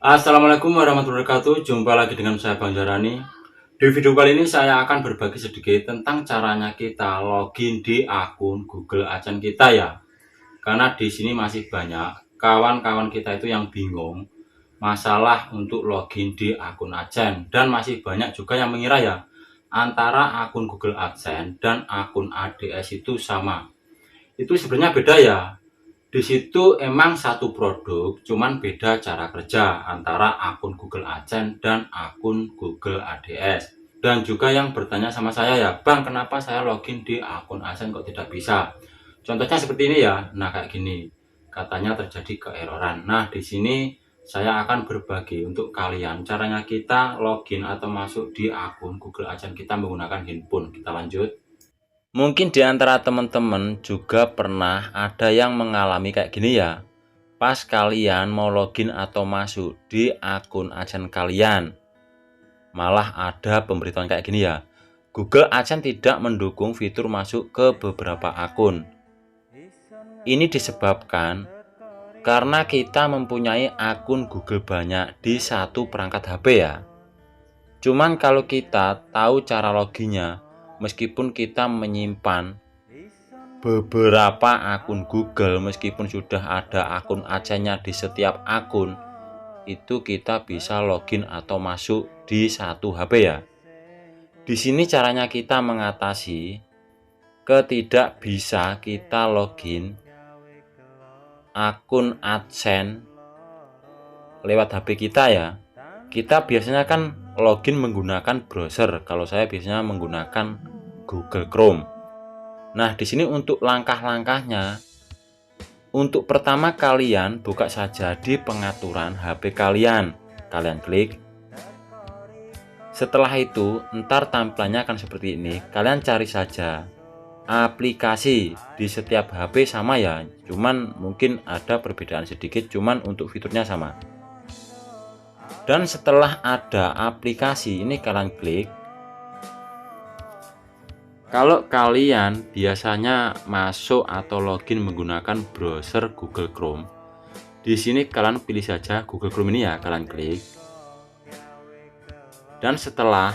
Assalamualaikum warahmatullahi wabarakatuh. Jumpa lagi dengan saya Bang Jarani. Di video kali ini saya akan berbagi sedikit tentang caranya kita login di akun Google AdSense kita ya. Karena di sini masih banyak kawan-kawan kita itu yang bingung masalah untuk login di akun AdSense, dan masih banyak juga yang mengira ya antara akun Google AdSense dan akun ADS itu sama. Itu sebenarnya beda ya. Di situ emang satu produk, cuman beda cara kerja antara akun Google AdSense dan akun Google ADS. Dan juga yang bertanya sama saya ya, Bang, kenapa saya login di akun AdSense kok tidak bisa? Contohnya seperti ini ya. Nah, kayak gini. Katanya terjadi keeroran. Nah, di sini saya akan berbagi untuk kalian caranya kita login atau masuk di akun Google AdSense kita menggunakan handphone. Kita lanjut. Mungkin di antara teman-teman juga pernah ada yang mengalami kayak gini ya. Pas kalian mau login atau masuk di akun AdSense kalian, malah ada pemberitahuan kayak gini ya. Google AdSense tidak mendukung fitur masuk ke beberapa akun. Ini disebabkan karena kita mempunyai akun Google banyak di satu perangkat HP ya. Cuman kalau kita tahu cara loginnya, meskipun kita menyimpan beberapa akun Google, meskipun sudah ada akun AdSense-nya di setiap akun, itu kita bisa login atau masuk di satu HP ya. Di sini caranya kita mengatasi ketidak bisa kita login akun AdSense lewat HP kita ya. Kita biasanya kan login menggunakan browser. Kalau saya biasanya menggunakan Google Chrome. Nah, di sini untuk langkah-langkahnya, untuk pertama kalian buka saja di pengaturan HP kalian. Kalian klik. Setelah itu, ntar tampilannya akan seperti ini. Kalian cari saja aplikasi di setiap HP sama ya. Cuman mungkin ada perbedaan sedikit, cuman untuk fiturnya sama. Dan setelah ada aplikasi ini kalian klik. Kalau kalian biasanya masuk atau login menggunakan browser Google Chrome, di sini kalian pilih saja Google Chrome ini ya, kalian klik. Dan setelah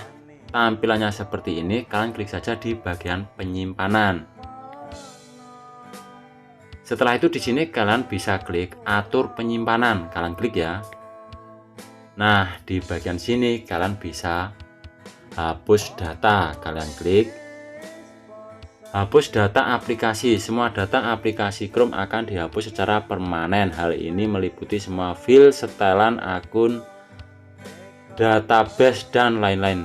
tampilannya seperti ini, kalian klik saja di bagian penyimpanan. Setelah itu di sini kalian bisa klik atur penyimpanan, kalian klik ya. Nah, di bagian sini kalian bisa hapus data, kalian klik. Hapus data aplikasi. Semua data aplikasi Chrome akan dihapus secara permanen. Hal ini meliputi semua file, setelan akun, database, dan lain-lain.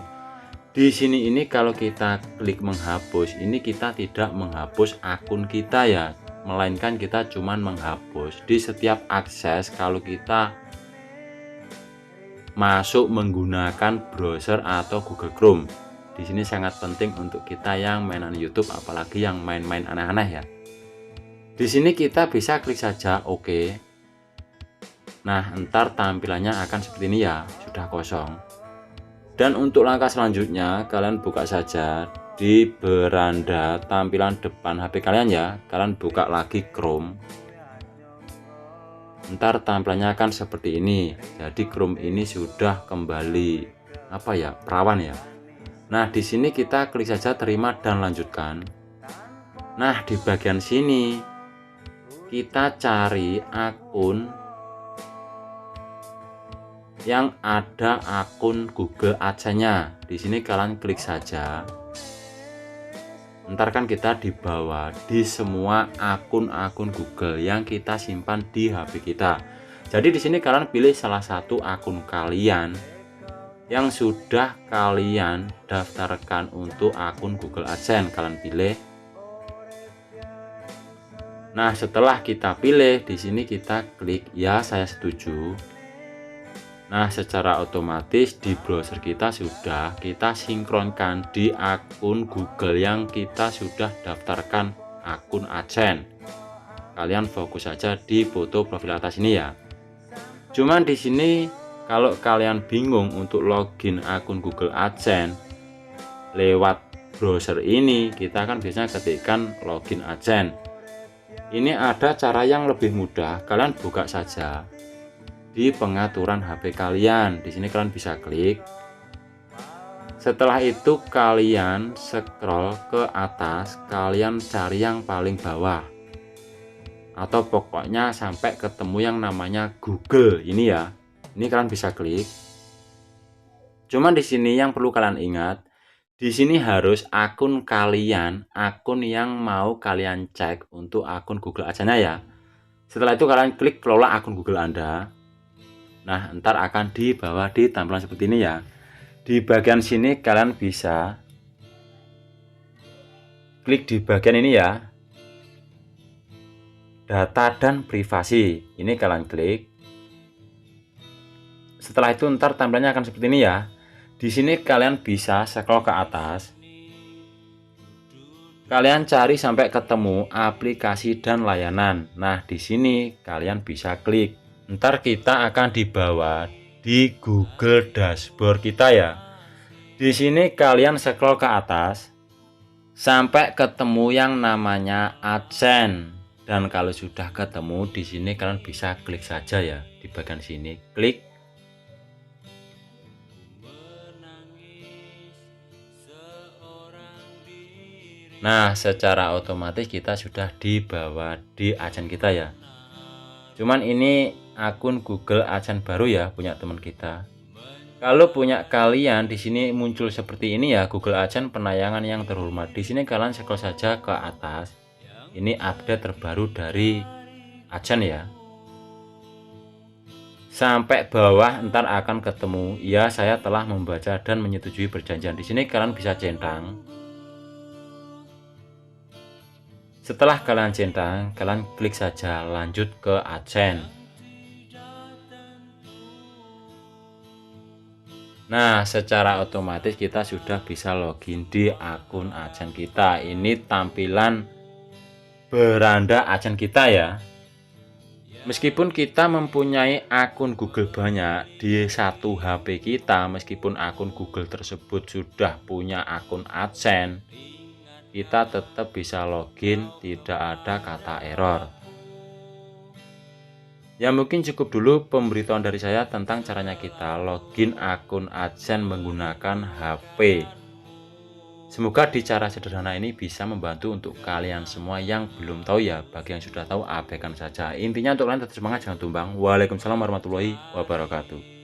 Di sini ini kalau kita klik menghapus, ini kita tidak menghapus akun kita ya, melainkan kita cuman menghapus di setiap akses kalau kita masuk menggunakan browser atau Google Chrome. Di sini sangat penting untuk kita yang mainan YouTube, apalagi yang main-main aneh-aneh ya. Di sini kita bisa klik saja OK. Nah, ntar tampilannya akan seperti ini ya, sudah kosong. Dan untuk langkah selanjutnya, kalian buka saja di beranda tampilan depan HP kalian ya. Kalian buka lagi Chrome. Ntar tampilannya akan seperti ini. Jadi Chrome ini sudah kembali perawan ya. Nah, di sini kita klik saja terima dan lanjutkan. Nah, di bagian sini kita cari akun yang ada akun Google AdSense-nya. Di sini kalian klik saja. Ntar kan kita di bawah di semua akun-akun Google yang kita simpan di HP kita. Jadi di sini kalian pilih salah satu akun kalian yang sudah kalian daftarkan untuk akun Google AdSense, kalian pilih. Nah, setelah kita pilih, di sini kita klik ya, saya setuju. Nah, secara otomatis di browser kita sudah kita sinkronkan di akun Google yang kita sudah daftarkan akun AdSense. Kalian fokus saja di foto profil atas ini ya. Cuman di sini kalau kalian bingung untuk login akun Google AdSense lewat browser ini, kita kan biasanya ketikkan login AdSense. Ini ada cara yang lebih mudah, kalian buka saja di pengaturan HP kalian. Di sini kalian bisa klik. Setelah itu kalian scroll ke atas, kalian cari yang paling bawah. Atau pokoknya sampai ketemu yang namanya Google ini ya. Ini kalian bisa klik. Cuman di sini yang perlu kalian ingat, di sini harus akun kalian, akun yang mau kalian cek untuk akun Google Adsense ya. Setelah itu kalian klik kelola akun Google Anda. Nah, ntar akan di bawah di tampilan seperti ini ya. Di bagian sini kalian bisa klik di bagian ini ya, data dan privasi. Ini kalian klik. Setelah itu ntar tampilannya akan seperti ini ya. Di sini kalian bisa scroll ke atas. Kalian cari sampai ketemu aplikasi dan layanan. Nah, di sini kalian bisa klik. Ntar kita akan dibawa di Google Dashboard kita ya. Di sini kalian scroll ke atas sampai ketemu yang namanya AdSense. Dan kalau sudah ketemu di sini kalian bisa klik saja ya di bagian sini. Klik. Nah, secara otomatis kita sudah dibawa di AdSense kita ya. Cuman ini akun Google AdSense baru ya, punya teman kita. Kalau punya kalian di sini muncul seperti ini ya, Google AdSense penayangan yang terhormat. Di sini kalian scroll saja ke atas. Ini update terbaru dari AdSense ya. Sampai bawah ntar akan ketemu, ya saya telah membaca dan menyetujui perjanjian. Di sini kalian bisa centang. Setelah kalian centang, kalian klik saja lanjut ke AdSense. Nah, secara otomatis kita sudah bisa login di akun AdSense kita. Ini tampilan beranda AdSense kita ya. Meskipun kita mempunyai akun Google banyak di satu HP kita, meskipun akun Google tersebut sudah punya akun AdSense, kita tetap bisa login, tidak ada kata error. Ya mungkin cukup dulu pemberitahuan dari saya tentang caranya kita login akun AdSense menggunakan HP. Semoga di cara sederhana ini bisa membantu untuk kalian semua yang belum tahu ya. Bagi yang sudah tahu abaikan saja. Intinya untuk kalian tetap semangat, jangan tumbang. Waalaikumsalam warahmatullahi wabarakatuh.